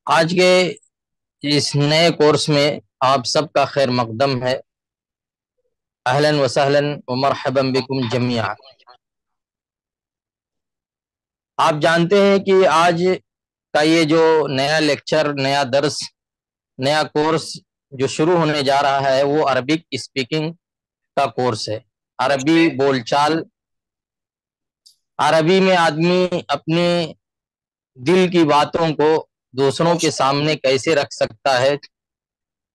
آج کے اس نئے کورس میں آپ سب کا خیر مقدم ہے۔ اہلاً و سہلاً و مرحبا بکم جمیعا۔ آپ جانتے ہیں کہ آج کا یہ جو نیا لیکچر، نیا درس، نیا کورس جو شروع ہونے جا رہا ہے وہ عربک اسپیکنگ کا کورس ہے۔ عربی بول چال، عربی میں آدمی اپنی دل کی باتوں کو دوسروں کے سامنے کیسے رکھ سکتا ہے،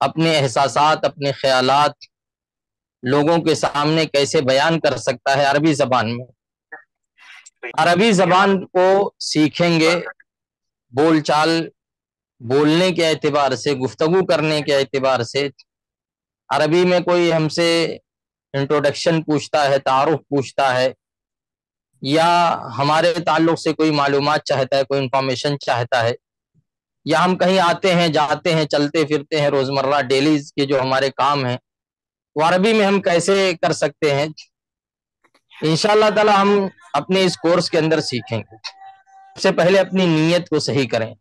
اپنے احساسات، اپنے خیالات لوگوں کے سامنے کیسے بیان کر سکتا ہے عربی زبان میں۔ عربی زبان کو سیکھیں گے، بول چال بولنے کے اعتبار سے، گفتگو کرنے کے اعتبار سے۔ عربی میں کوئی ہم سے انٹروڈکشن پوچھتا ہے، تعارف پوچھتا ہے، یا ہمارے تعلق سے کوئی معلومات چاہتا ہے، کوئی انفارمیشن چاہتا ہے، یا ہم کہیں آتے ہیں، جاتے ہیں، چلتے پھرتے ہیں، روزمرہ ڈیلیز کے جو ہمارے کام ہیں وہ عربی میں ہم کیسے کر سکتے ہیں، انشاءاللہ تعالی ہم اپنے اس کورس کے اندر سیکھیں گے۔ سب سے پہلے اپنی نیت کو صحیح کریں۔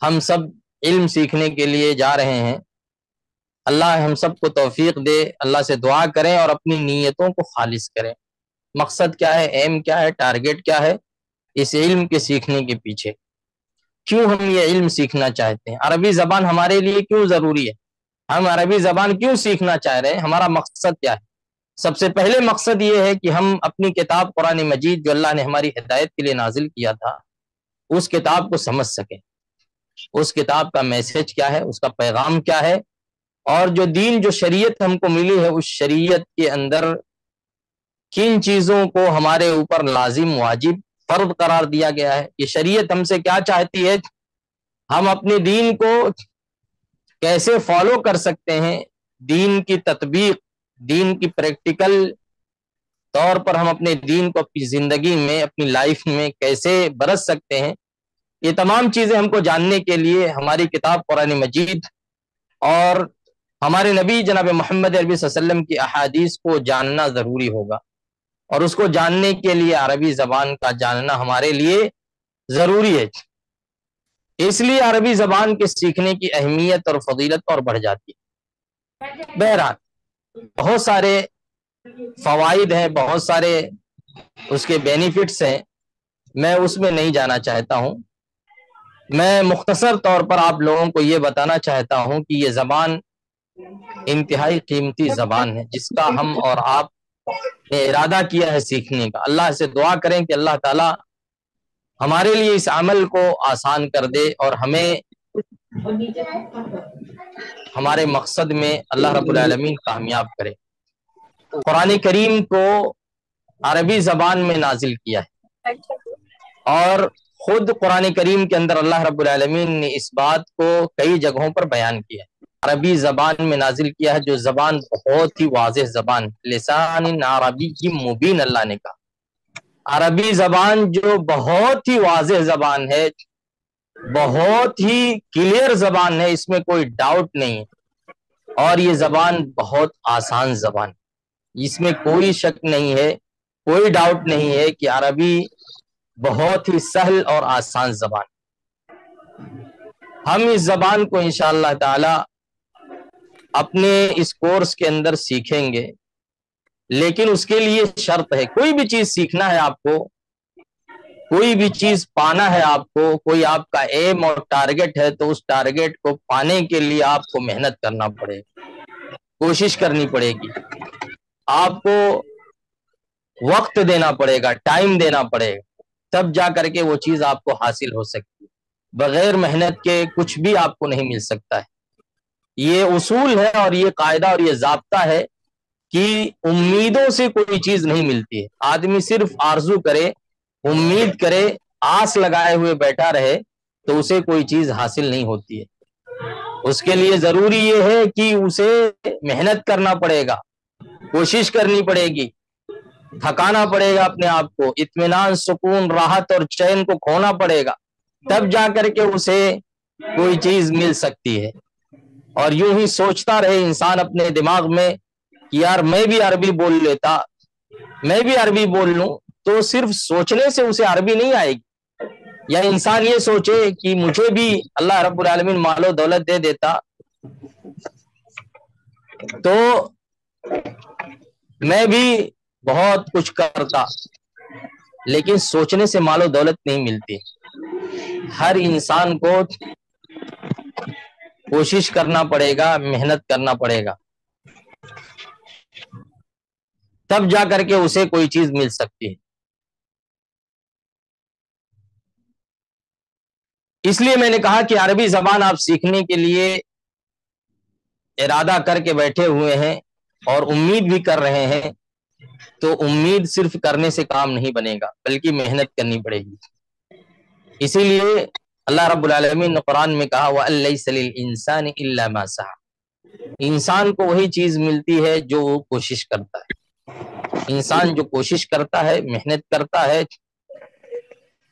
ہم سب علم سیکھنے کے لیے جا رہے ہیں، اللہ ہم سب کو توفیق دے، اللہ سے دعا کریں اور اپنی نیتوں کو خالص کریں۔ مقصد کیا ہے، ایم کیا ہے، ٹارگٹ کیا ہے اس علم کے سیکھنے کے پیچھے؟ کیوں ہم یہ علم سیکھنا چاہتے ہیں؟ عربی زبان ہمارے لیے کیوں ضروری ہے؟ ہم عربی زبان کیوں سیکھنا چاہ رہے ہیں؟ ہمارا مقصد کیا ہے؟ سب سے پہلے مقصد یہ ہے کہ ہم اپنی کتاب قرآن مجید جو اللہ نے ہماری ہدایت کے لیے نازل کیا تھا، اس کتاب کو سمجھ سکیں۔ اس کتاب کا میسج کیا ہے، اس کا پیغام کیا ہے، اور جو دین، جو شریعت ہم کو ملی ہے، اس شریعت کے اندر کن چیزوں کو ہمارے اوپر لازم، واجب، فرض قرار دیا گیا ہے۔ یہ شریعت ہم سے کیا چاہتی ہے، ہم اپنے دین کو کیسے فالو کر سکتے ہیں، دین کی تطبیق، دین کی پریکٹیکل طور پر ہم اپنے دین کو اپنی زندگی میں، اپنی لائف میں کیسے برت سکتے ہیں، یہ تمام چیزیں ہم کو جاننے کے لیے ہماری کتاب قرآن مجید اور ہمارے نبی جناب محمد عربی صلی اللہ علیہ وسلم کی احادیث کو جاننا ضروری ہوگا، اور اس کو جاننے کے لیے عربی زبان کا جاننا ہمارے لیے ضروری ہے۔ اس لیے عربی زبان کے سیکھنے کی اہمیت اور فضیلت اور بڑھ جاتی ہے۔ بہرحال بہت سارے فوائد ہیں، بہت سارے اس کے بینیفٹس ہیں، میں اس میں نہیں جانا چاہتا ہوں۔ میں مختصر طور پر آپ لوگوں کو یہ بتانا چاہتا ہوں کہ یہ زبان انتہائی قیمتی زبان ہے، جس کا ہم اور آپ نے ارادہ کیا ہے سیکھنے کا۔ اللہ سے دعا کریں کہ اللہ تعالی ہمارے لیے اس عمل کو آسان کر دے اور ہمیں ہمارے مقصد میں اللہ رب العالمین کامیاب کرے۔ قرآن کریم کو عربی زبان میں نازل کیا ہے، اور خود قرآن کریم کے اندر اللہ رب العالمین نے اس بات کو کئی جگہوں پر بیان کیا ہے۔ عربی زبان میں نازل کیا ہے، جو زبان بہت ہی واضح زبان، لسان عربی مبین، اللہ نے کہا عربی زبان جو بہت ہی واضح زبان ہے، بہت ہی کلیئر زبان ہے، اس میں کوئی ڈاؤٹ نہیں ہے، اور یہ زبان بہت آسان زبان، اس میں کوئی شک نہیں ہے، کوئی ڈاؤٹ نہیں ہے کہ عربی بہت ہی سہل اور آسان زبان۔ ہم اس زبان کو انشاءاللہ تعالی اپنے اس کورس کے اندر سیکھیں گے، لیکن اس کے لیے شرط ہے۔ کوئی بھی چیز سیکھنا ہے آپ کو، کوئی بھی چیز پانا ہے آپ کو، کوئی آپ کا ایم اور ٹارگٹ ہے، تو اس ٹارگٹ کو پانے کے لیے آپ کو محنت کرنا پڑے گا، کوشش کرنی پڑے گی، آپ کو وقت دینا پڑے گا، ٹائم دینا پڑے گا، تب جا کر کے وہ چیز آپ کو حاصل ہو سکتی ہے۔ بغیر محنت کے کچھ بھی آپ کو نہیں مل سکتا ہے۔ یہ اصول ہے اور یہ قاعدہ اور یہ ضابطہ ہے کہ امیدوں سے کوئی چیز نہیں ملتی ہے۔ آدمی صرف آرزو کرے، امید کرے، آس لگائے ہوئے بیٹھا رہے تو اسے کوئی چیز حاصل نہیں ہوتی ہے۔ اس کے لیے ضروری یہ ہے کہ اسے محنت کرنا پڑے گا، کوشش کرنی پڑے گی، تھکانا پڑے گا اپنے آپ کو، اطمینان، سکون، راحت اور چین کو کھونا پڑے گا، تب جا کر کے اسے کوئی چیز مل سکتی ہے۔ اور یوں ہی سوچتا رہے انسان اپنے دماغ میں کہ یار میں بھی عربی بول لیتا، میں بھی عربی بول لوں، تو صرف سوچنے سے اسے عربی نہیں آئے گی۔ یا انسان یہ سوچے کہ مجھے بھی اللہ رب العالمین مال و دولت دے دیتا تو میں بھی بہت کچھ کرتا، لیکن سوچنے سے مال و دولت نہیں ملتی۔ ہر انسان کو کوشش کرنا پڑے گا، محنت کرنا پڑے گا، تب جا کر کے اسے کوئی چیز مل سکتی ہے۔ اس لیے میں نے کہا کہ عربی زبان آپ سیکھنے کے لیے ارادہ کر کے بیٹھے ہوئے ہیں اور امید بھی کر رہے ہیں، تو امید صرف کرنے سے کام نہیں بنے گا، بلکہ محنت کرنی پڑے گی۔ اسی لیے اللہ رب العالمین نے قرآن میں کہا وَأَن لَيْسَ لِلْإِنسَانِ إِلَّا مَا سَعَى، انسان کو وہی چیز ملتی ہے جو وہ کوشش کرتا ہے۔ انسان جو کوشش کرتا ہے، محنت کرتا ہے،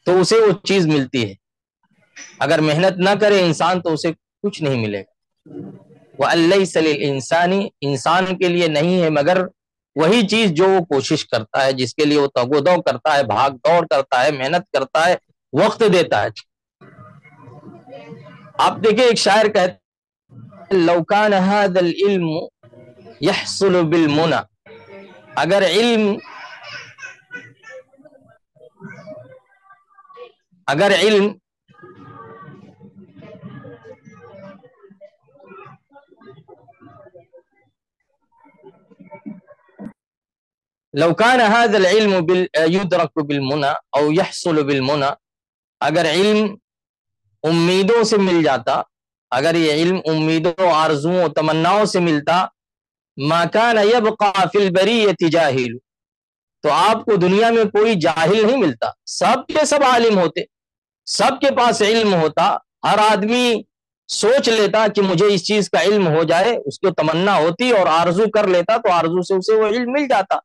تو اسے وہ چیز ملتی ہے۔ اگر محنت نہ کرے انسان تو اسے کچھ نہیں ملے گا۔ وَأَن لَيْسَ لِلْإِنسَانِ، انسان کے لیے نہیں ہے مگر وہی چیز جو وہ کوشش کرتا ہے، جس کے لیے وہ تگ و دو کرتا ہے، بھاگ دوڑ کرتا ہے، محنت کرتا ہے، وقت دیتا ہے۔ آپ دیکھیں ایک شاعر کہتے ہیں لَوْ كَانَ هَذَا الْعِلْمُ يَحْصُلُ بِالْمُنَى، اگر علم لو كان هذا العلم يدرك بالمنى او يحصل بالمنى، اگر علم امیدوں سے مل جاتا، اگر یہ علم امیدوں، آرزوؤں، تمناؤں سے ملتا، ما كان يبقى في البرية جاهل، تو آپ کو دنیا میں کوئی جاہل نہیں ملتا، سب کے سب عالم ہوتے، سب کے پاس علم ہوتا، ہر آدمی سوچ لیتا کہ مجھے اس چیز کا علم ہو جائے، اس کو تمنا ہوتی اور آرزو کر لیتا تو آرزو سے اسے وہ علم مل جاتا۔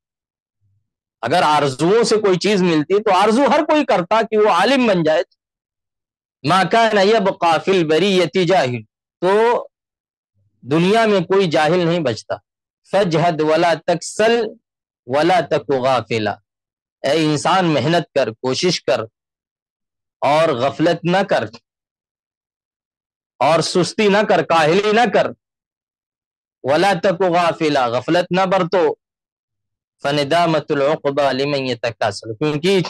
اگر آرزوؤں سے کوئی چیز ملتی تو آرزو ہر کوئی کرتا کہ وہ عالم بن جائے۔ ما كان يبقى في البرية جاہل، تو دنیا میں کوئی جاہل نہیں بچتا۔ فاجہد ولا تکسل ولا تک غافلا، اے انسان محنت کر، کوشش کر اور غفلت نہ کر اور سستی نہ کر، کاہلی نہ کر، ولا تک غافلا، غفلت نہ برتو، فندامت العقبہ لمن یتکاسل، کیونکہ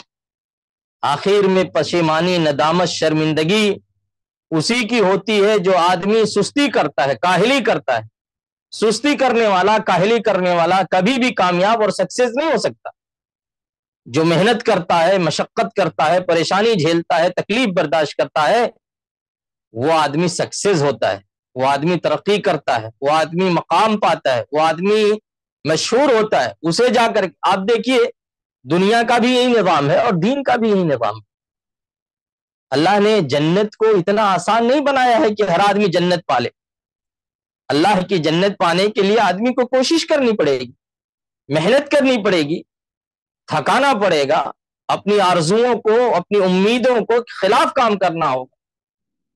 آخر میں پشیمانی، ندامت، شرمندگی اسی کی ہوتی ہے جو آدمی سستی کرتا ہے، کاہلی کرتا ہے۔ سستی کرنے والا، کاہلی کرنے والا کبھی بھی کامیاب اور سکسیس نہیں ہو سکتا۔ جو محنت کرتا ہے، مشقت کرتا ہے، پریشانی جھیلتا ہے، تکلیف برداشت کرتا ہے، وہ آدمی سکسیس ہوتا ہے، وہ آدمی ترقی کرتا ہے، وہ آدمی مقام پاتا ہے، وہ آدمی مشہور ہوتا ہے۔ اسے جا کر آپ دیکھیے دنیا کا بھی یہی نظام ہے اور دین کا بھی یہی نظام ہے۔ اللہ نے جنت کو اتنا آسان نہیں بنایا ہے کہ ہر آدمی جنت پالے۔ اللہ کی جنت پانے کے لیے آدمی کو کوشش کرنی پڑے گی، محنت کرنی پڑے گی، تھکانا پڑے گا، اپنی آرزوؤں کو، اپنی امیدوں کو خلاف کام کرنا ہوگا،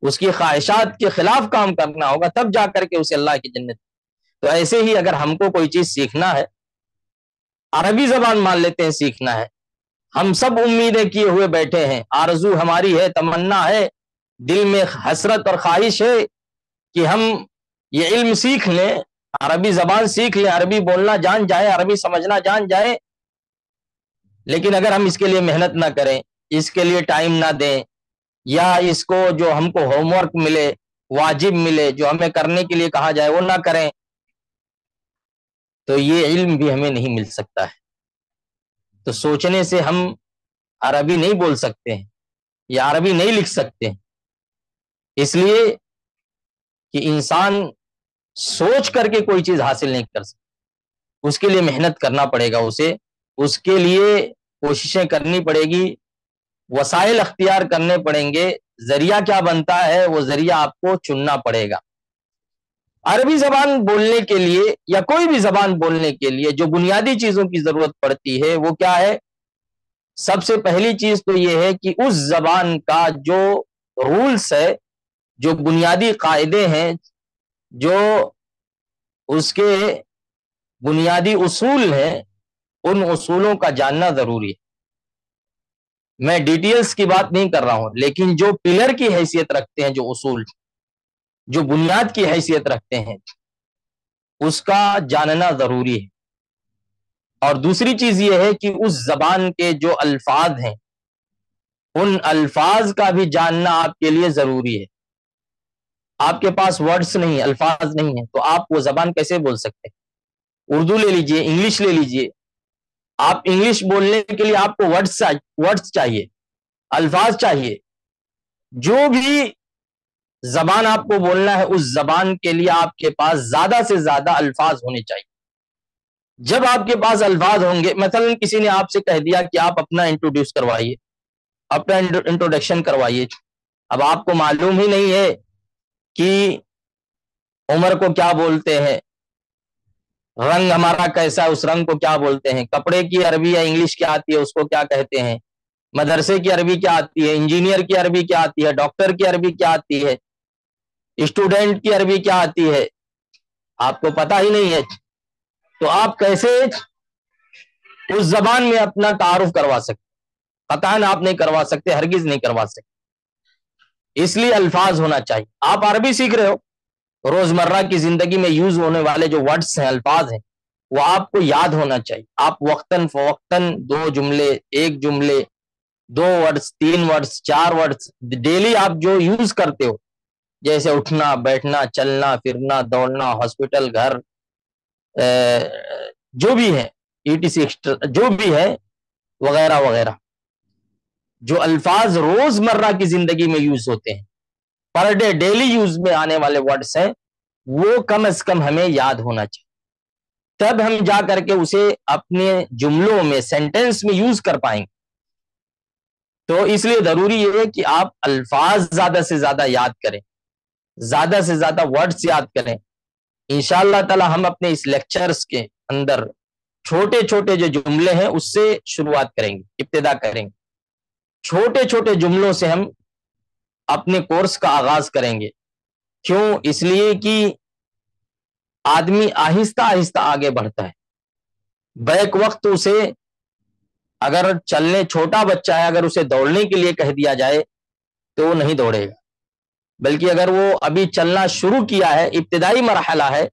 اس کی خواہشات کے خلاف کام کرنا ہوگا، تب جا کر کے اسے اللہ کی جنت۔ تو ایسے ہی اگر ہم کو کوئی چیز سیکھنا ہے، عربی زبان مان لیتے ہیں سیکھنا ہے، ہم سب امیدیں کیے ہوئے بیٹھے ہیں، آرزو ہماری ہے، تمنا ہے، دل میں حسرت اور خواہش ہے کہ ہم یہ علم سیکھ لیں، عربی زبان سیکھ لیں، عربی بولنا جان جائے، عربی سمجھنا جان جائے، لیکن اگر ہم اس کے لیے محنت نہ کریں، اس کے لیے ٹائم نہ دیں، یا اس کو جو ہم کو ہوم ورک ملے، واجب ملے، جو ہمیں کرنے کے لیے کہا جائے وہ نہ کریں، تو یہ علم بھی ہمیں نہیں مل سکتا ہے۔ تو سوچنے سے ہم عربی نہیں بول سکتے ہیں یا عربی نہیں لکھ سکتے ہیں، اس لیے کہ انسان سوچ کر کے کوئی چیز حاصل نہیں کر سکتا، اس کے لیے محنت کرنا پڑے گا، اسے اس کے لیے کوششیں کرنی پڑے گی، وسائل اختیار کرنے پڑیں گے، ذریعہ کیا بنتا ہے وہ ذریعہ آپ کو چننا پڑے گا۔ عربی زبان بولنے کے لیے یا کوئی بھی زبان بولنے کے لیے جو بنیادی چیزوں کی ضرورت پڑتی ہے وہ کیا ہے؟ سب سے پہلی چیز تو یہ ہے کہ اس زبان کا جو رولز ہے، جو بنیادی قاعدے ہیں، جو اس کے بنیادی اصول ہیں، ان اصولوں کا جاننا ضروری ہے۔ میں ڈیٹیلز کی بات نہیں کر رہا ہوں، لیکن جو پلر کی حیثیت رکھتے ہیں، جو اصول، جو بنیاد کی حیثیت رکھتے ہیں، اس کا جاننا ضروری ہے۔ اور دوسری چیز یہ ہے کہ اس زبان کے جو الفاظ ہیں، ان الفاظ کا بھی جاننا آپ کے لیے ضروری ہے۔ آپ کے پاس ورڈز نہیں، الفاظ نہیں ہیں، تو آپ وہ زبان کیسے بول سکتے ہیں؟ اردو لے لیجئے، انگلش لے لیجئے، آپ انگلش بولنے کے لیے آپ کو ورڈز چاہیے، الفاظ چاہیے۔ جو بھی زبان آپ کو بولنا ہے، اس زبان کے لیے آپ کے پاس زیادہ سے زیادہ الفاظ ہونے چاہیے۔ جب آپ کے پاس الفاظ ہوں گے، مثلا کسی نے آپ سے کہہ دیا کہ آپ اپنا انٹروڈیوس کروائیے، اپنا انٹروڈکشن کروائیے، اب آپ کو معلوم ہی نہیں ہے کہ عمر کو کیا بولتے ہیں، رنگ ہمارا کیسا ہے، اس رنگ کو کیا بولتے ہیں، کپڑے کی عربی یا انگلش کیا آتی ہے، اس کو کیا کہتے ہیں، مدرسے کی عربی کیا آتی ہے، انجینئر کی عربی کیا آتی ہے، ڈاکٹر کی عربی کیا آتی ہے، اسٹوڈنٹ کی عربی کیا آتی ہے، آپ کو پتہ ہی نہیں ہے، تو آپ کیسے اس زبان میں اپنا تعارف کروا سکتے؟ قطعاً آپ نہیں کروا سکتے، ہرگز نہیں کروا سکتے۔ اس لیے الفاظ ہونا چاہیے۔ آپ عربی سیکھ رہے ہو، روزمرہ کی زندگی میں یوز ہونے والے جو ورڈز ہیں، الفاظ ہیں، وہ آپ کو یاد ہونا چاہیے۔ آپ وقتاً فوقتاً 2 جملے، 1 جملے، 2 ورڈز، 3 ورڈز، 4 ورڈز ڈیلی آپ جو یوز کرتے ہو، جیسے اٹھنا، بیٹھنا، چلنا، پھرنا، دوڑنا، ہاسپٹل، گھر، جو بھی ہے، ETC جو بھی ہے، وغیرہ وغیرہ، جو الفاظ روزمرہ کی زندگی میں یوز ہوتے ہیں، پر ڈے ڈیلی یوز میں آنے والے ورڈز ہیں، وہ کم از کم ہمیں یاد ہونا چاہیے، تب ہم جا کر کے اسے اپنے جملوں میں، سینٹنس میں یوز کر پائیں گے۔ تو اس لیے ضروری یہ ہے کہ آپ الفاظ زیادہ سے زیادہ یاد کریں، زیادہ سے زیادہ ورڈز یاد کریں۔ انشاءاللہ تعالی ہم اپنے اس لیکچرز کے اندر چھوٹے چھوٹے جو جملے ہیں اس سے شروعات کریں گے، ابتدا کریں گے۔ چھوٹے چھوٹے جملوں سے ہم اپنے کورس کا آغاز کریں گے۔ کیوں؟ اس لیے کہ آدمی آہستہ آہستہ آگے بڑھتا ہے۔ بیک وقت اسے، اگر چلنے، چھوٹا بچہ ہے، اگر اسے دوڑنے کے لیے کہہ دیا جائے تو وہ نہیں دوڑے گا، بلکہ اگر وہ ابھی چلنا شروع کیا ہے، ابتدائی مرحلہ ہے،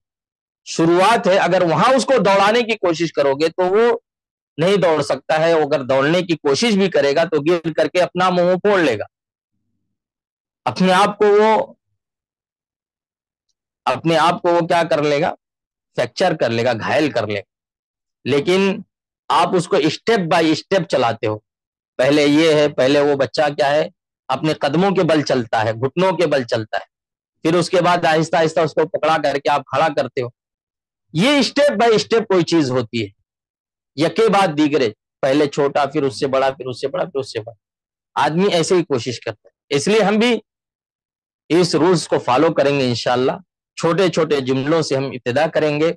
شروعات ہے، اگر وہاں اس کو دوڑانے کی کوشش کرو گے تو وہ نہیں دوڑ سکتا ہے۔ وہ اگر دوڑنے کی کوشش بھی کرے گا تو گر کر کے اپنا منہ پھوڑ لے گا، اپنے آپ کو وہ کیا کر لے گا؟ فریکچر کر لے گا، گھائل کر لے گا۔ لیکن آپ اس کو اسٹیپ بائی اسٹیپ چلاتے ہو، پہلے یہ ہے، پہلے وہ بچہ کیا ہے، اپنے قدموں کے بل چلتا ہے، گھٹنوں کے بل چلتا ہے، پھر اس کے بعد آہستہ آہستہ اس کو پکڑا کر کے آپ کھڑا کرتے ہو۔ یہ اسٹیپ بائی اسٹیپ کوئی چیز ہوتی ہے، یکے بعد دیگرے، پہلے چھوٹا، پھر اس سے بڑا، پھر اس سے بڑا، پھر اس سے بڑا۔ آدمی ایسے ہی کوشش کرتا ہے، اس لیے ہم بھی اس رولز کو فالو کریں گے انشاءاللہ۔ چھوٹے چھوٹے جملوں سے ہم ابتدا کریں گے۔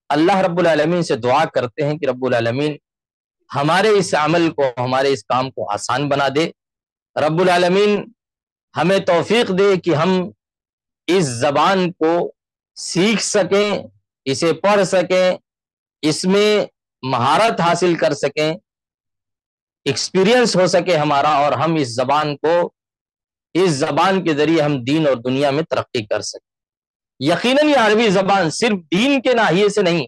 اللہ رب العالمین سے دعا کرتے ہیں کہ رب العالمین ہمارے اس عمل کو، ہمارے اس کام کو آسان بنا دے۔ رب العالمین ہمیں توفیق دے کہ ہم اس زبان کو سیکھ سکیں، اسے پڑھ سکیں، اس میں مہارت حاصل کر سکیں، ایکسپیرینس ہو سکے ہمارا، اور ہم اس زبان کے ذریعے ہم دین اور دنیا میں ترقی کر سکیں۔ یقیناً یہ عربی زبان صرف دین کے ناحیے سے نہیں،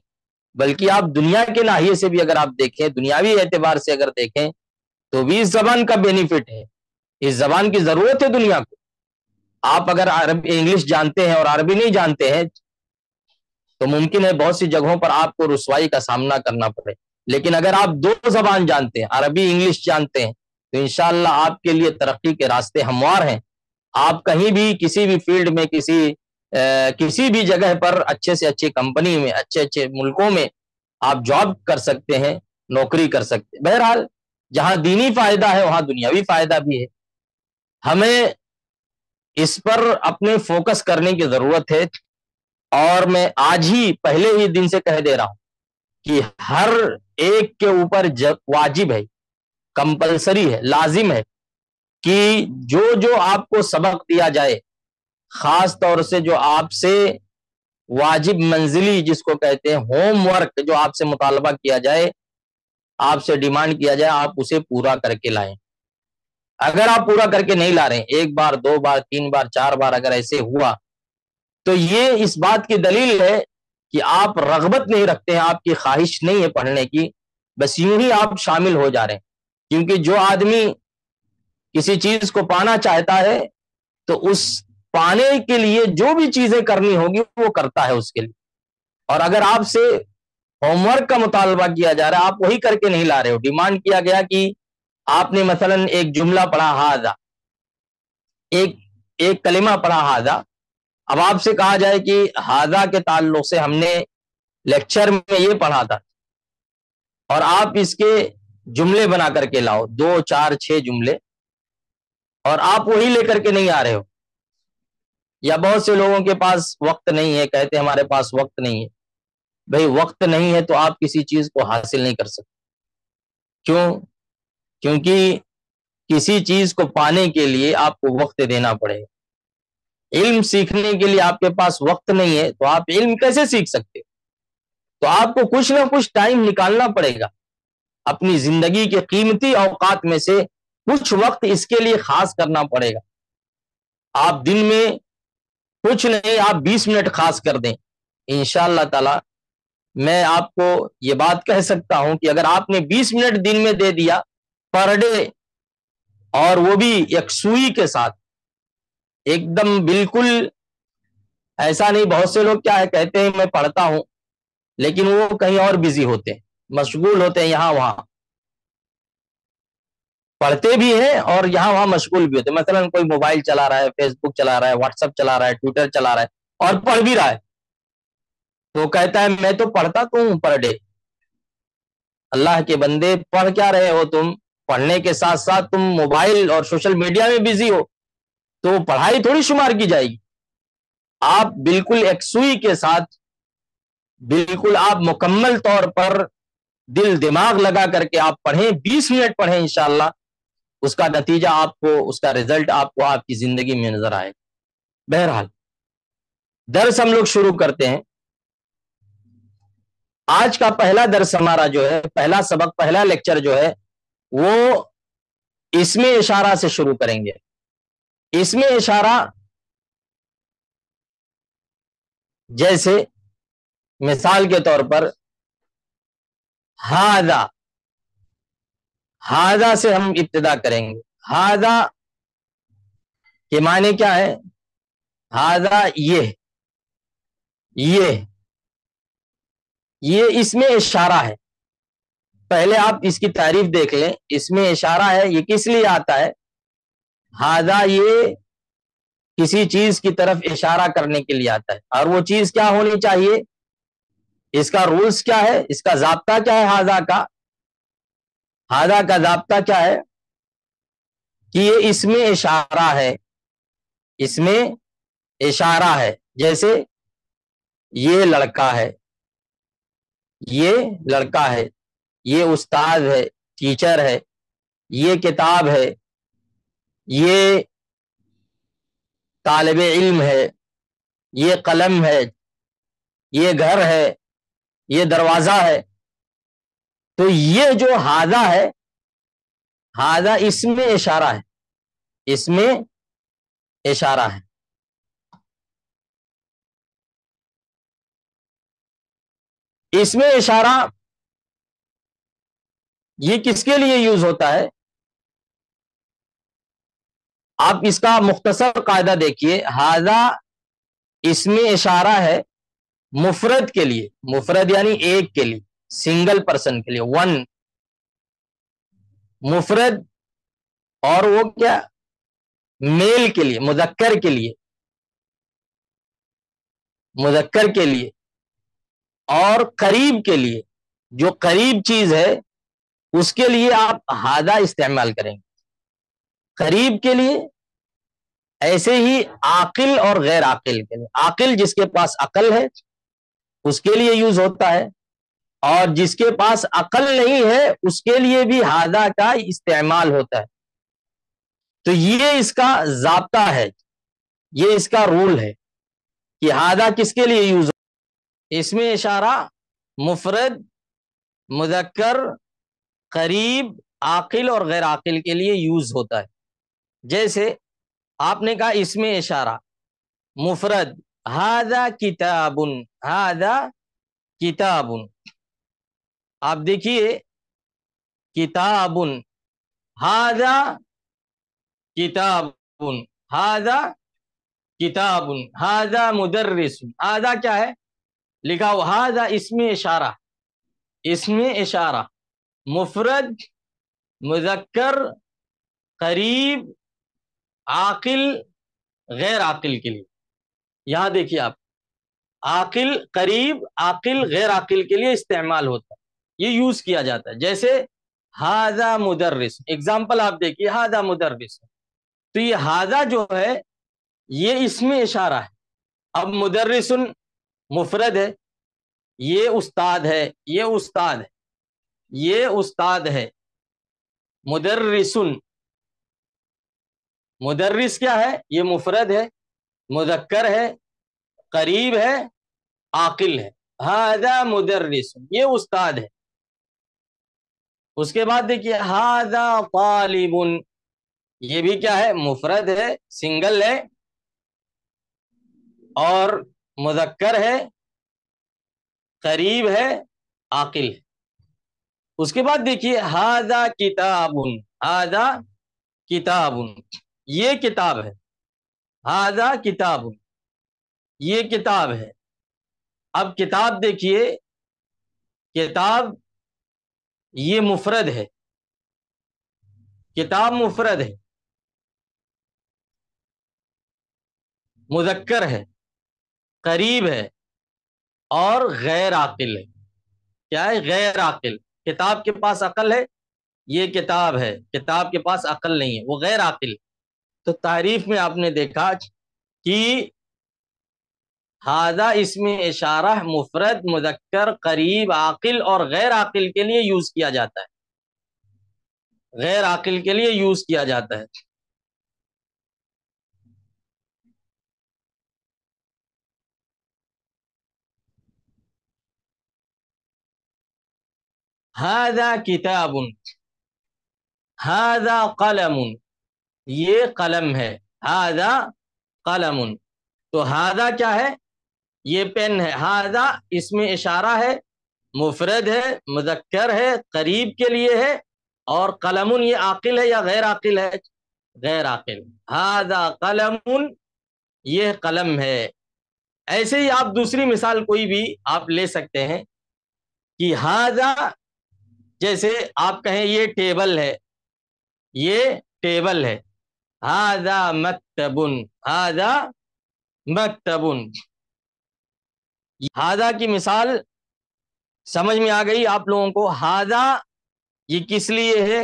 بلکہ آپ دنیا کے ناحیے سے بھی اگر آپ دیکھیں، دنیاوی اعتبار سے اگر دیکھیں تو بھی اس زبان کا بینیفٹ ہے، اس زبان کی ضرورت ہے دنیا کو۔ آپ اگر انگلش جانتے ہیں اور عربی نہیں جانتے ہیں تو ممکن ہے بہت سی جگہوں پر آپ کو رسوائی کا سامنا کرنا پڑے، لیکن اگر آپ 2 زبان جانتے ہیں، عربی انگلش جانتے ہیں، تو انشاءاللہ آپ کے لیے ترقی کے راستے ہموار ہیں۔ آپ کہیں بھی، کسی بھی فیلڈ میں، کسی بھی جگہ پر، اچھے سے اچھی کمپنی میں، اچھے اچھے ملکوں میں آپ جاب کر سکتے ہیں، نوکری کر سکتے ہیں۔ بہرحال جہاں دینی فائدہ ہے وہاں دنیاوی فائدہ بھی ہے، ہمیں اس پر اپنے فوکس کرنے کی ضرورت ہے۔ اور میں آج ہی، پہلے ہی دن سے کہہ دے رہا ہوں کہ ہر ایک کے اوپر واجب ہے، کمپلسری ہے، لازم ہے کہ جو آپ کو سبق دیا جائے، خاص طور سے جو آپ سے واجب منزلی جس کو کہتے ہیں، ہوم ورک، جو آپ سے مطالبہ کیا جائے، آپ سے ڈیمانڈ کیا جائے، آپ اسے پورا کر کے لائیں۔ اگر آپ پورا کر کے نہیں لا رہے ہیں، 1 بار 2 بار 3 بار 4 بار اگر ایسے ہوا، تو یہ اس بات کی دلیل ہے کہ آپ رغبت نہیں رکھتے ہیں، آپ کی خواہش نہیں ہے پڑھنے کی، بس یوں ہی آپ شامل ہو جا رہے ہیں۔ کیونکہ جو آدمی کسی چیز کو پانا چاہتا ہے تو اس پانے کے لیے جو بھی چیزیں کرنی ہوگی وہ کرتا ہے اس کے لیے۔ اور اگر آپ سے ہوم ورک کا مطالبہ کیا جا رہا ہے، آپ وہی کر کے نہیں لا رہے ہو، ڈیمانڈ کیا گیا کہ آپ نے مثلا ایک جملہ پڑھا ہاذا، ایک کلمہ پڑھا ہاذا، اب آپ سے کہا جائے کہ ہاذا کے تعلق سے ہم نے لیکچر میں یہ پڑھا تھا اور آپ اس کے جملے بنا کر کے لاؤ، 2 4 6 جملے، اور آپ وہی لے کر کے نہیں آ رہے ہو، یا بہت سے لوگوں کے پاس وقت نہیں ہے، کہتے ہیں ہمارے پاس وقت نہیں ہے۔ بھئی وقت نہیں ہے تو آپ کسی چیز کو حاصل نہیں کر سکتے۔ کیوں؟ کیونکہ کسی چیز کو پانے کے لیے آپ کو وقت دینا پڑے گا۔ علم سیکھنے کے لیے آپ کے پاس وقت نہیں ہے تو آپ علم کیسے سیکھ سکتے؟ تو آپ کو کچھ نہ کچھ ٹائم نکالنا پڑے گا، اپنی زندگی کے قیمتی اوقات میں سے کچھ وقت اس کے لیے خاص کرنا پڑے گا۔ آپ دن میں کچھ نہیں، آپ 20 منٹ خاص کر دیں، انشاءاللہ تعالی میں آپ کو یہ بات کہہ سکتا ہوں کہ اگر آپ نے 20 منٹ دن میں دے دیا پر ڈے، اور وہ بھی یکسوئی کے ساتھ، ایک دم بالکل ایسا نہیں، بہت سے لوگ کیا ہے کہتے ہیں میں پڑھتا ہوں لیکن وہ کہیں اور بزی ہوتے ہیں، مشغول ہوتے ہیں یہاں وہاں، پڑھتے بھی ہیں اور یہاں وہاں مشغول بھی ہوتے ہیں، مثلا کوئی موبائل چلا رہا ہے، فیس بک چلا رہا ہے، واٹس ایپ چلا رہا ہے، ٹویٹر چلا رہا ہے اور پڑھ بھی رہا ہے، تو کہتا ہے میں تو پڑھتا تو ہوں پر ڈے۔ اللہ کے بندے، پڑھ کیا رہے ہو تم؟ پڑھنے کے ساتھ ساتھ تم موبائل اور سوشل میڈیا میں بزی ہو، تو پڑھائی تھوڑی شمار کی جائے گی۔ آپ بالکل یکسوئی کے ساتھ، بالکل آپ مکمل طور پر دل دماغ لگا کر کے آپ پڑھیں، 20 منٹ پڑھیں، انشاءاللہ اس کا نتیجہ آپ کو، اس کا رزلٹ آپ کو آپ کی زندگی میں نظر آئے۔ بہرحال درس ہم لوگ شروع کرتے ہیں۔ آج کا پہلا درس ہمارا جو ہے، پہلا سبق، پہلا لیکچر جو ہے وہ اسم اشارہ سے شروع کریں گے۔ اسم اشارہ جیسے مثال کے طور پر ہاذا، ہاذا سے ہم ابتدا کریں گے۔ ہاذا کے معنی کیا ہے؟ ہاذا یہ اسم اشارہ ہے۔ پہلے آپ اس کی تعریف دیکھ لیں، اسم اشارہ ہے، یہ کس لیے آتا ہے؟ ہاذا یہ کسی چیز کی طرف اشارہ کرنے کے لیے آتا ہے، اور وہ چیز کیا ہونی چاہیے؟ اس کا رولز کیا ہے؟ اس کا ضابطہ کیا ہے؟ ہاذا کا ضابطہ کیا ہے؟ کہ یہ اسم اشارہ ہے، اسم اشارہ ہے۔ جیسے یہ لڑکا ہے، یہ لڑکا ہے، یہ استاد ہے، ٹیچر ہے، یہ کتاب ہے، یہ طالب علم ہے، یہ قلم ہے، یہ گھر ہے، یہ دروازہ ہے۔ تو یہ جو ہاذا ہے، ہاذا اسم اشارہ ہے، اسم اشارہ ہے۔ اسم اشارہ یہ کس کے لیے یوز ہوتا ہے؟ آپ اس کا مختصر قاعدہ دیکھیے، ہاذا اسم اشارہ ہے مفرد کے لیے، مفرد یعنی ایک کے لیے، سنگل پرسن کے لیے، ون مفرد، اور وہ کیا؟ میل کے لیے، مذکر کے لیے، مذکر کے لیے، اور قریب کے لیے، جو قریب چیز ہے اس کے لیے آپ ہاذا استعمال کریں گے۔ قریب کے لیے، ایسے ہی عاقل اور غیر عاقل کے لیے، عاقل جس کے پاس عقل ہے اس کے لیے یوز ہوتا ہے، اور جس کے پاس عقل نہیں ہے اس کے لیے بھی ہاذا کا استعمال ہوتا ہے۔ تو یہ اس کا ضابطہ ہے، یہ اس کا رول ہے کہ ہاذا کس کے لیے یوز ہوتا ہے؟ اسم اشارہ مفرد، مذکر، قریب، عاقل اور غیر عاقل کے لیے یوز ہوتا ہے۔ جیسے آپ نے کہا اس میں اشارہ مفرد ہاذا کتابن، ہاذا کتابن، آپ دیکھیے کتابن، ہاذا کتابن، ہاذا کتابن، ہاذا مدرس، ہاذا کیا ہے لکھا ہوا، ہاذا اس میں اشارہ، اس میں اشارہ مفرد مذکر قریب عاقل غیر عاقل کے لیے. یہاں دیکھیے آپ، عاقل قریب عاقل غیر عاقل کے لیے استعمال ہوتا ہے، یہ یوز کیا جاتا ہے. جیسے ہاذا مدرس، اگزامپل آپ دیکھیے ہاذا مدرس، تو یہ ہاذا جو ہے یہ اس میں اشارہ ہے. اب مدرس مفرد ہے، یہ استاد ہے، یہ استاد ہے، یہ استاد ہے. مدرس، مدرس کیا ہے، یہ مفرد ہے، مذکر ہے، قریب ہے، عاقل ہے. ہاذا مدرس، یہ استاد ہے. اس کے بعد دیکھیے ہاذا طالب، یہ بھی کیا ہے، مفرد ہے، سنگل ہے اور مذکر ہے، قریب ہے، عاقل ہے. اس کے بعد دیکھیے ہاذا کتاب، ہاذا کتاب، یہ کتاب ہے، ہاذا کتاب، یہ کتاب ہے. اب کتاب دیکھیے، کتاب یہ مفرد ہے، کتاب مفرد ہے، مذکر ہے، قریب ہے اور غیر عاقل ہے. کیا ہے، غیر عاقل. کتاب کے پاس عقل ہے، یہ کتاب ہے، کتاب کے پاس عقل نہیں ہے، وہ غیر عاقل. تو تعریف میں آپ نے دیکھا کہ ہاذا اس میں اشارہ مفرد مذکر قریب عاقل اور غیر عاقل کے لیے یوز کیا جاتا ہے، غیر عاقل کے لیے یوز کیا جاتا ہے. ہاذا کتاب، ہاذا قلم، یہ قلم ہے، ہاذا قلم. تو ہاذا کیا ہے، یہ پین ہے. ہاذا اس میں اشارہ ہے، مفرد ہے، مذکر ہے، قریب کے لیے ہے، اور قلم یہ عاقل ہے یا غیر عاقل ہے، غیر عاقل. ہاذا قلم، یہ قلم ہے. ایسے ہی آپ دوسری مثال کوئی بھی آپ لے سکتے ہیں کہ ہاذا، جیسے آپ کہیں یہ ٹیبل ہے، یہ ٹیبل ہے. ہاذا مکتب، ہاذا مکتب. ہاذا کی مثال سمجھ میں آ گئی آپ لوگوں کو. ہاذا یہ کس لیے ہے،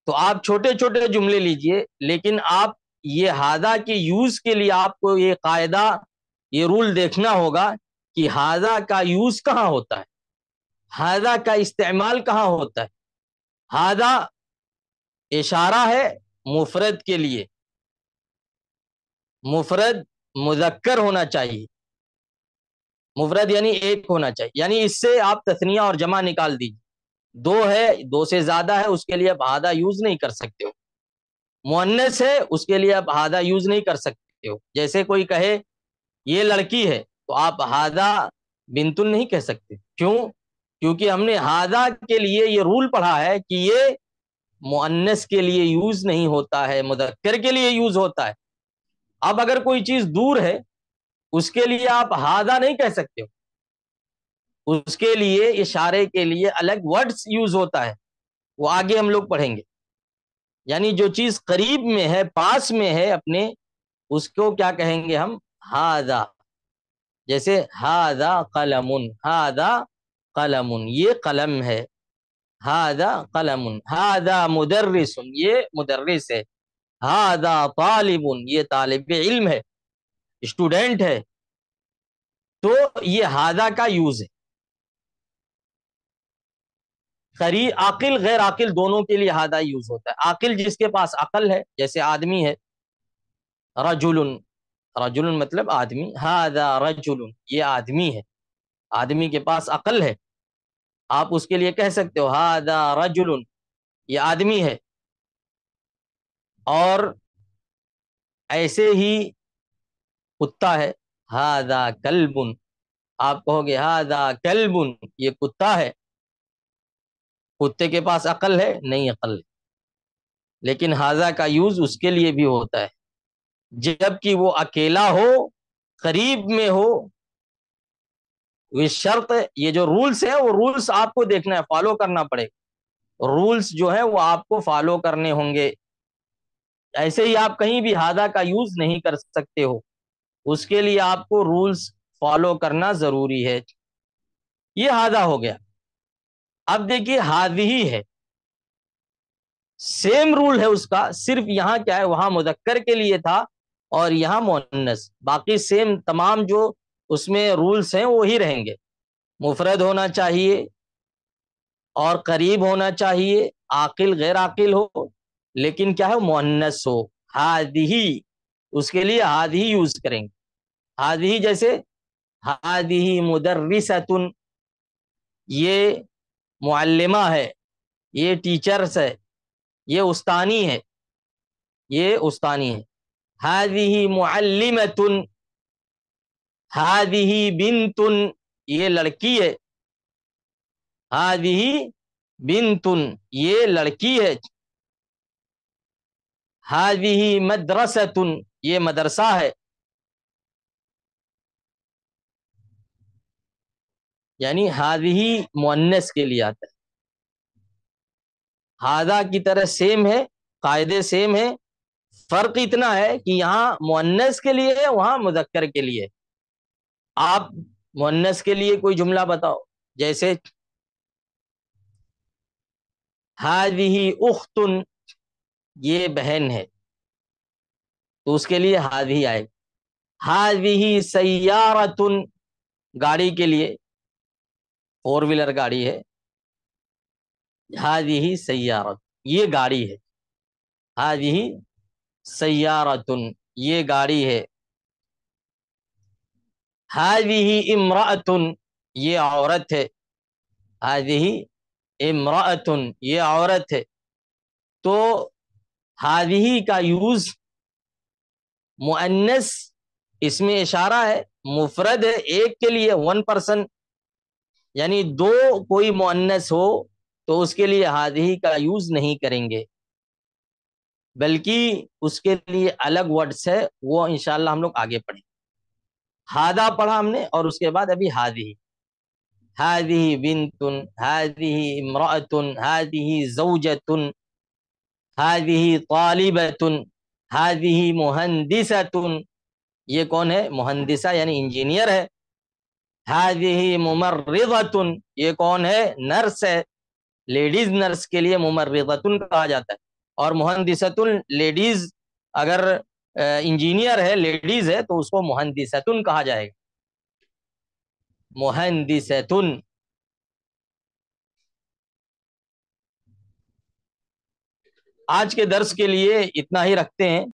تو آپ چھوٹے چھوٹے جملے لیجئے، لیکن آپ یہ ہاذا کے یوز کے لیے آپ کو یہ قاعدہ، یہ رول دیکھنا ہوگا کہ ہاذا کا یوز کہاں ہوتا ہے، ہاذا کا استعمال کہاں ہوتا ہے. ہاذا اشارہ ہے مفرد کے لیے، مفرد مذکر ہونا چاہیے، مفرد یعنی ایک ہونا چاہیے، یعنی اس سے آپ تثنیہ اور جمع نکال دیجیے. دو ہے، دو سے زیادہ ہے، اس کے لیے آپ ہاذا یوز نہیں کر سکتے ہو. مؤنث ہے، اس کے لیے آپ ہاذا یوز نہیں کر سکتے ہو. جیسے کوئی کہے یہ لڑکی ہے، تو آپ ہاذا بنتن نہیں کہہ سکتے. کیوں؟ کیونکہ ہم نے ہاذا کے لیے یہ رول پڑھا ہے کہ یہ مؤنث کے لیے یوز نہیں ہوتا ہے، مذکر کے لیے یوز ہوتا ہے. اب اگر کوئی چیز دور ہے، اس کے لیے آپ ہاذا نہیں کہہ سکتے ہو، اس کے لیے اشارے کے لیے الگ ورڈز یوز ہوتا ہے، وہ آگے ہم لوگ پڑھیں گے. یعنی جو چیز قریب میں ہے، پاس میں ہے اپنے، اس کو کیا کہیں گے ہم، ہاذا. جیسے ہاذا قلم، ہاذا قلم، یہ قلم ہے، ہاذا قلم. ہاذا مدرس، یہ مدرس ہے. ہاذا طالب، یہ طالب علم ہے، اسٹوڈنٹ ہے. تو یہ ہاذا کا یوز ہے. عاقل غیر عاقل دونوں کے لیے ہاذا یوز ہوتا ہے. عاقل جس کے پاس عقل ہے، جیسے آدمی ہے، رجل، رجل مطلب آدمی، ہاذا رجل، یہ آدمی ہے، آدمی کے پاس عقل ہے، آپ اس کے لیے کہہ سکتے ہو ہاذا رجل، یہ آدمی ہے. اور ایسے ہی کتا ہے، ہاذا کلب، آپ کہو گے ہاذا کلب، یہ کتا ہے، کتے کے پاس عقل ہے؟ نہیں عقل ہے، لیکن ہاذا کا یوز اس کے لیے بھی ہوتا ہے جب کہ وہ اکیلا ہو، قریب میں ہو، یہ شرط، یہ جو رولز ہیں وہ رولز آپ کو دیکھنا ہے، فالو کرنا پڑے گا، رولز جو ہے وہ آپ کو فالو کرنے ہوں گے، ایسے ہی آپ کہیں بھی ہاذا کا یوز نہیں کر سکتے ہو، اس کے لیے آپ کو رولز فالو کرنا ضروری ہے۔ یہ ہاذا ہو گیا۔ اب دیکھیے ہذہ ہے، سیم رول ہے اس کا، صرف یہاں کیا ہے، وہاں مذکر کے لیے تھا اور یہاں مؤنث، باقی سیم تمام جو اس میں رولز ہیں وہی رہیں گے، مفرد ہونا چاہیے اور قریب ہونا چاہیے، عاقل غیر عاقل ہو، لیکن کیا ہے مؤنث ہو، ہذہ، اس کے لیے ہذہ یوز کریں گے، ہذہ جیسے ہذہ مدرسۃ، یہ معلمہ ہے، یہ ٹیچرس ہے، یہ استانی ہے، یہ استانی ہے، ہذہ معلمۃ، ہذہ بنت، یہ لڑکی ہے، ہذہ بنت، یہ لڑکی ہے، ہذہ مدرسۃ، یہ مدرسہ ہے، یعنی ہذہ مؤنث کے لیے آتا ہے، ہذا کی طرح سیم ہے، قاعدے سیم ہے، فرق اتنا ہے کہ یہاں مؤنث کے لیے ہے، وہاں مذکر کے لیے۔ آپ مؤنث کے لیے کوئی جملہ بتاؤ، جیسے ہذہ اخت، یہ بہن ہے، تو اس کے لیے ہذہ آئے، ہذہ سیارۃ، گاڑی کے لیے، فور ویلر گاڑی ہے، ہذہ سیارۃ، یہ گاڑی ہے، ہذہ سیارۃ، یہ گاڑی ہے، ہذہ امرأۃ، یہ عورت ہے، ہذہ امرأۃ، یہ عورت ہے، تو ہذہ کا یوز مؤنث، اس میں اشارہ ہے، مفرد ہے، ایک کے لیے، ون پرسن، یعنی دو کوئی مؤنث ہو تو اس کے لیے ہذہ کا یوز نہیں کریں گے، بلکہ اس کے لیے الگ ورڈز ہے، وہ انشاءاللہ ہم لوگ آگے پڑھیں۔ ہذا پڑھا ہم نے، اور اس کے بعد ابھی ہذہ، ہذہ بنت، ہذہ امرأۃ، ہذہ زوجۃ، ہذہ طالبۃ، ہذہ مہندسۃ، یہ کون ہے؟ مہندسہ یعنی انجینئر ہے، ہذہ ممرضۃ، یہ کون ہے؟ نرس ہے، لیڈیز نرس کے لیے ممرضۃ کہا جاتا ہے، اور مہندسۃ لیڈیز، اگر انجینئر ہے لیڈیز ہے تو اس کو مہندسۃ کہا جائے گا، مہندسۃ۔ آج کے درس کے لیے اتنا ہی رکھتے ہیں۔